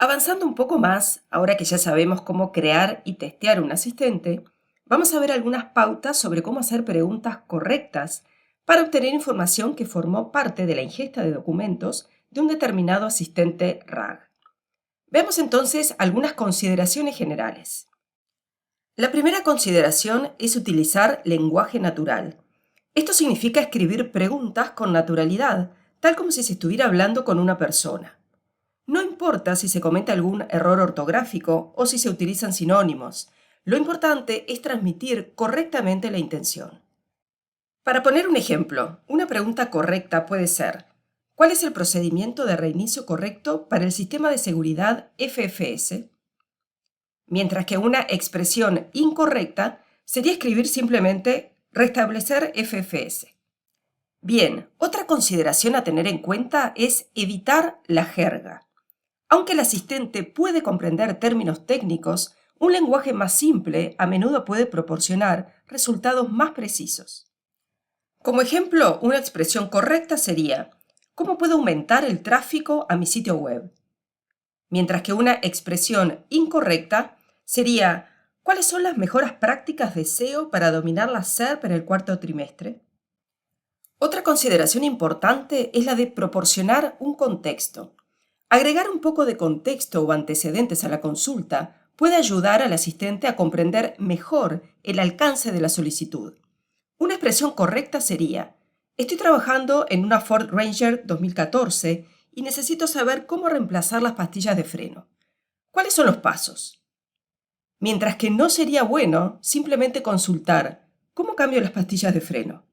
Avanzando un poco más, ahora que ya sabemos cómo crear y testear un asistente, vamos a ver algunas pautas sobre cómo hacer preguntas correctas para obtener información que formó parte de la ingesta de documentos de un determinado asistente RAG. Veamos entonces algunas consideraciones generales. La primera consideración es utilizar lenguaje natural. Esto significa escribir preguntas con naturalidad, tal como si se estuviera hablando con una persona. No importa si se comete algún error ortográfico o si se utilizan sinónimos. Lo importante es transmitir correctamente la intención. Para poner un ejemplo, una pregunta correcta puede ser: ¿cuál es el procedimiento de reinicio correcto para el sistema de seguridad FFS? Mientras que una expresión incorrecta sería escribir simplemente restablecer FFS. Bien, otra consideración a tener en cuenta es evitar la jerga. Aunque el asistente puede comprender términos técnicos, un lenguaje más simple a menudo puede proporcionar resultados más precisos. Como ejemplo, una expresión correcta sería: ¿cómo puedo aumentar el tráfico a mi sitio web? Mientras que una expresión incorrecta sería: ¿cuáles son las mejores prácticas de SEO para dominar la SERP en el cuarto trimestre? Otra consideración importante es la de proporcionar un contexto. Agregar un poco de contexto o antecedentes a la consulta puede ayudar al asistente a comprender mejor el alcance de la solicitud. Una expresión correcta sería: estoy trabajando en una Ford Ranger 2014 y necesito saber cómo reemplazar las pastillas de freno. ¿Cuáles son los pasos? Mientras que no sería bueno simplemente consultar: ¿cómo cambio las pastillas de freno?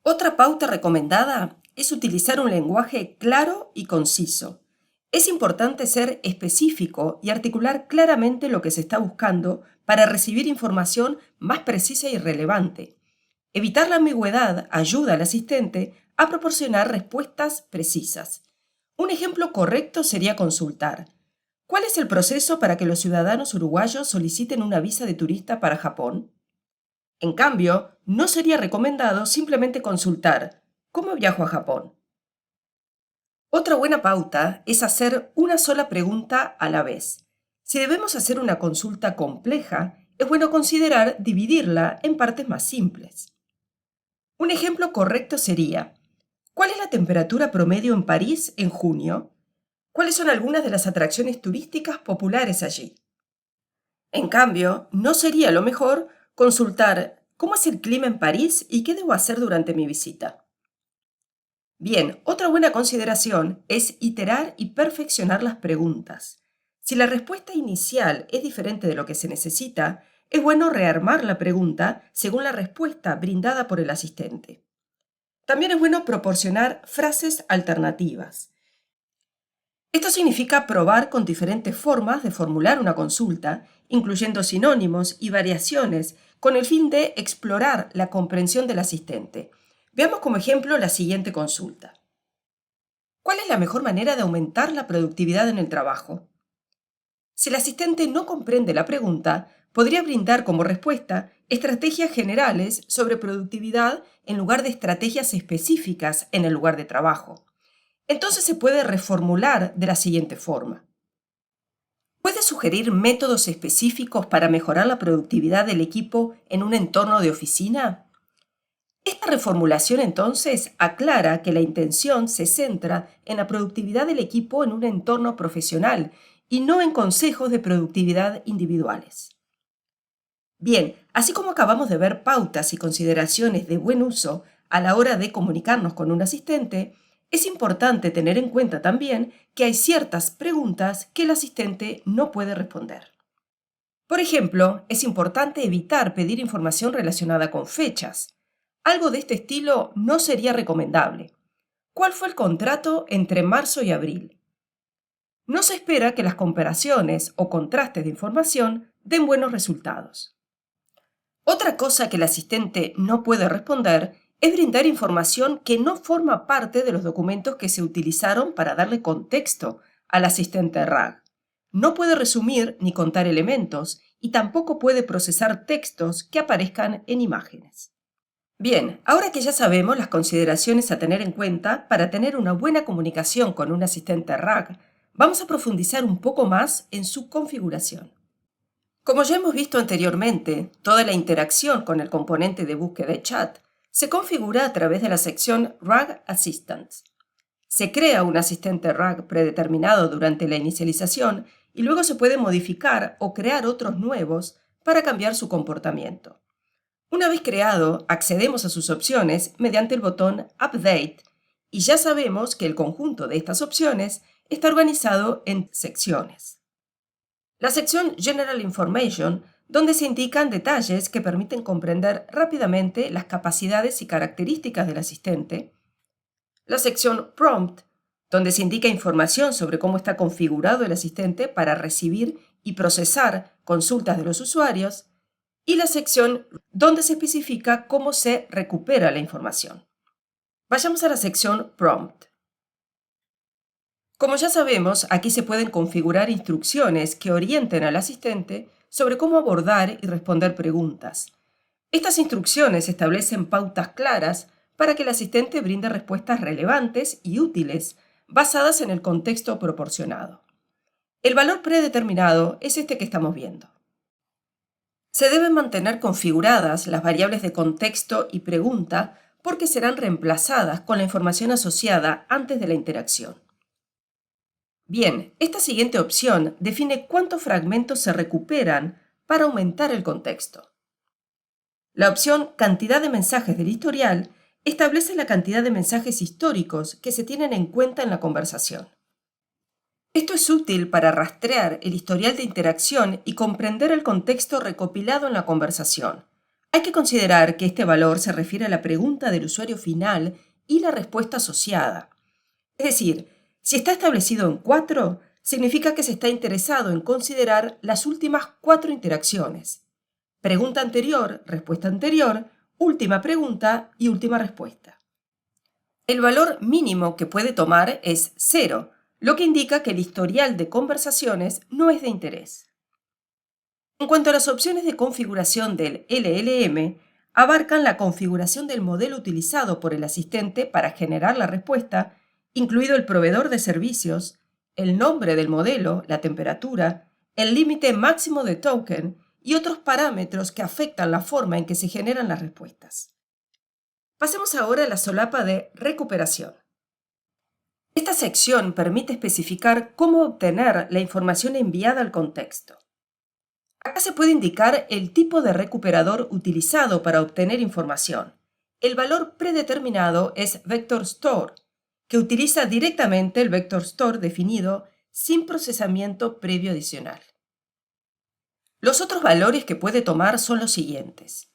Otra pauta recomendada es utilizar un lenguaje claro y conciso. Es importante ser específico y articular claramente lo que se está buscando para recibir información más precisa y relevante. Evitar la ambigüedad ayuda al asistente a proporcionar respuestas precisas. Un ejemplo correcto sería consultar: ¿cuál es el proceso para que los ciudadanos uruguayos soliciten una visa de turista para Japón? En cambio, no sería recomendado simplemente consultar: ¿cómo viajo a Japón? Otra buena pauta es hacer una sola pregunta a la vez. Si debemos hacer una consulta compleja, es bueno considerar dividirla en partes más simples. Un ejemplo correcto sería: ¿cuál es la temperatura promedio en París en junio? ¿Cuáles son algunas de las atracciones turísticas populares allí? En cambio, no sería lo mejor consultar: ¿cómo es el clima en París y qué debo hacer durante mi visita? Bien, otra buena consideración es iterar y perfeccionar las preguntas. Si la respuesta inicial es diferente de lo que se necesita, es bueno rearmar la pregunta según la respuesta brindada por el asistente. También es bueno proporcionar frases alternativas. Esto significa probar con diferentes formas de formular una consulta, incluyendo sinónimos y variaciones, con el fin de explorar la comprensión del asistente. Veamos como ejemplo la siguiente consulta: ¿cuál es la mejor manera de aumentar la productividad en el trabajo? Si el asistente no comprende la pregunta, podría brindar como respuesta estrategias generales sobre productividad en lugar de estrategias específicas en el lugar de trabajo. Entonces se puede reformular de la siguiente forma: ¿puede sugerir métodos específicos para mejorar la productividad del equipo en un entorno de oficina? Esta reformulación entonces aclara que la intención se centra en la productividad del equipo en un entorno profesional y no en consejos de productividad individuales. Bien, así como acabamos de ver pautas y consideraciones de buen uso a la hora de comunicarnos con un asistente, es importante tener en cuenta también que hay ciertas preguntas que el asistente no puede responder. Por ejemplo, es importante evitar pedir información relacionada con fechas. Algo de este estilo no sería recomendable. ¿Cuál fue el contrato entre marzo y abril? No se espera que las comparaciones o contrastes de información den buenos resultados. Otra cosa que el asistente no puede responder es brindar información que no forma parte de los documentos que se utilizaron para darle contexto al asistente RAG. No puede resumir ni contar elementos y tampoco puede procesar textos que aparezcan en imágenes. Bien, ahora que ya sabemos las consideraciones a tener en cuenta para tener una buena comunicación con un asistente RAG, vamos a profundizar un poco más en su configuración. Como ya hemos visto anteriormente, toda la interacción con el componente de búsqueda de chat se configura a través de la sección RAG Assistants. Se crea un asistente RAG predeterminado durante la inicialización y luego se puede modificar o crear otros nuevos para cambiar su comportamiento. Una vez creado, accedemos a sus opciones mediante el botón Update y ya sabemos que el conjunto de estas opciones está organizado en secciones. La sección General Information, donde se indican detalles que permiten comprender rápidamente las capacidades y características del asistente. La sección Prompt, donde se indica información sobre cómo está configurado el asistente para recibir y procesar consultas de los usuarios. Y la sección donde se especifica cómo se recupera la información. Vayamos a la sección Prompt. Como ya sabemos, aquí se pueden configurar instrucciones que orienten al asistente sobre cómo abordar y responder preguntas. Estas instrucciones establecen pautas claras para que el asistente brinde respuestas relevantes y útiles, basadas en el contexto proporcionado. El valor predeterminado es este que estamos viendo. Se deben mantener configuradas las variables de contexto y pregunta porque serán reemplazadas con la información asociada antes de la interacción. Bien, esta siguiente opción define cuántos fragmentos se recuperan para aumentar el contexto. La opción Cantidad de mensajes del historial establece la cantidad de mensajes históricos que se tienen en cuenta en la conversación. Esto es útil para rastrear el historial de interacción y comprender el contexto recopilado en la conversación. Hay que considerar que este valor se refiere a la pregunta del usuario final y la respuesta asociada. Es decir, si está establecido en 4, significa que se está interesado en considerar las últimas 4 interacciones. Pregunta anterior, respuesta anterior, última pregunta y última respuesta. El valor mínimo que puede tomar es 0, lo que indica que el historial de conversaciones no es de interés. En cuanto a las opciones de configuración del LLM, abarcan la configuración del modelo utilizado por el asistente para generar la respuesta, incluido el proveedor de servicios, el nombre del modelo, la temperatura, el límite máximo de token y otros parámetros que afectan la forma en que se generan las respuestas. Pasemos ahora a la solapa de recuperación. Esta sección permite especificar cómo obtener la información enviada al contexto. Acá se puede indicar el tipo de recuperador utilizado para obtener información. El valor predeterminado es Vector Store, que utiliza directamente el Vector Store definido sin procesamiento previo adicional. Los otros valores que puede tomar son los siguientes.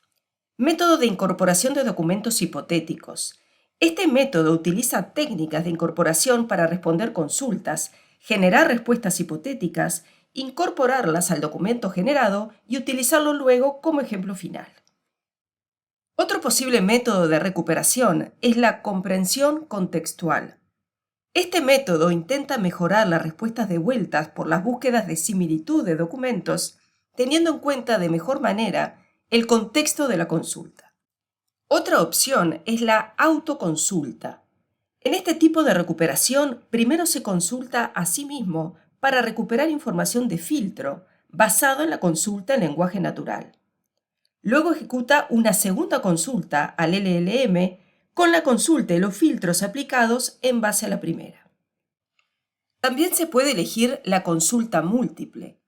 Método de incorporación de documentos hipotéticos. Este método utiliza técnicas de incorporación para responder consultas, generar respuestas hipotéticas, incorporarlas al documento generado y utilizarlo luego como ejemplo final. Otro posible método de recuperación es la comprensión contextual. Este método intenta mejorar las respuestas devueltas por las búsquedas de similitud de documentos, teniendo en cuenta de mejor manera el contexto de la consulta. Otra opción es la autoconsulta. En este tipo de recuperación, primero se consulta a sí mismo para recuperar información de filtro basado en la consulta en lenguaje natural. Luego ejecuta una segunda consulta al LLM con la consulta y los filtros aplicados en base a la primera. También se puede elegir la consulta múltiple.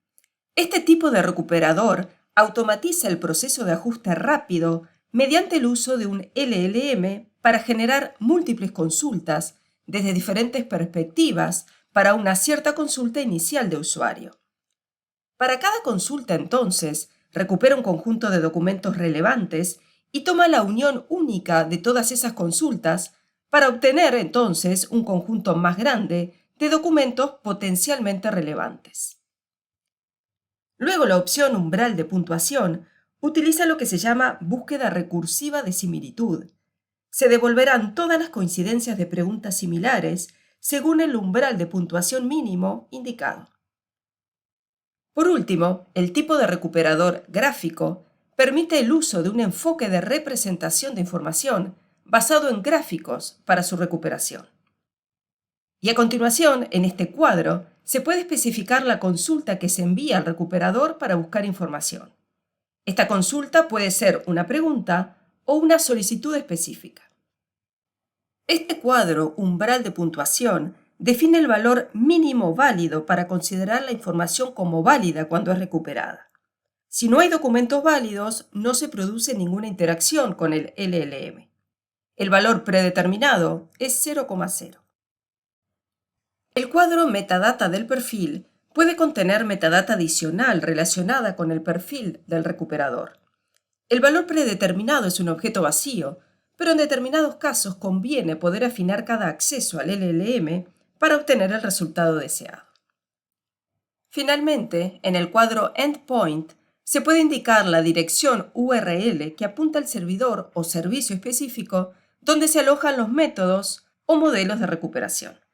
Este tipo de recuperador automatiza el proceso de ajuste rápido mediante el uso de un LLM para generar múltiples consultas desde diferentes perspectivas para una cierta consulta inicial de usuario. Para cada consulta, entonces, recupera un conjunto de documentos relevantes y toma la unión única de todas esas consultas para obtener, entonces, un conjunto más grande de documentos potencialmente relevantes. Luego, la opción umbral de puntuación utiliza lo que se llama búsqueda recursiva de similitud. Se devolverán todas las coincidencias de preguntas similares según el umbral de puntuación mínimo indicado. Por último, el tipo de recuperador gráfico permite el uso de un enfoque de representación de información basado en gráficos para su recuperación. Y a continuación, en este cuadro, se puede especificar la consulta que se envía al recuperador para buscar información. Esta consulta puede ser una pregunta o una solicitud específica. Este cuadro, umbral de puntuación, define el valor mínimo válido para considerar la información como válida cuando es recuperada. Si no hay documentos válidos, no se produce ninguna interacción con el LLM. El valor predeterminado es 0,0. El cuadro metadata del perfil puede contener metadata adicional relacionada con el perfil del recuperador. El valor predeterminado es un objeto vacío, pero en determinados casos conviene poder afinar cada acceso al LLM para obtener el resultado deseado. Finalmente, en el cuadro Endpoint se puede indicar la dirección URL que apunta al servidor o servicio específico donde se alojan los métodos o modelos de recuperación.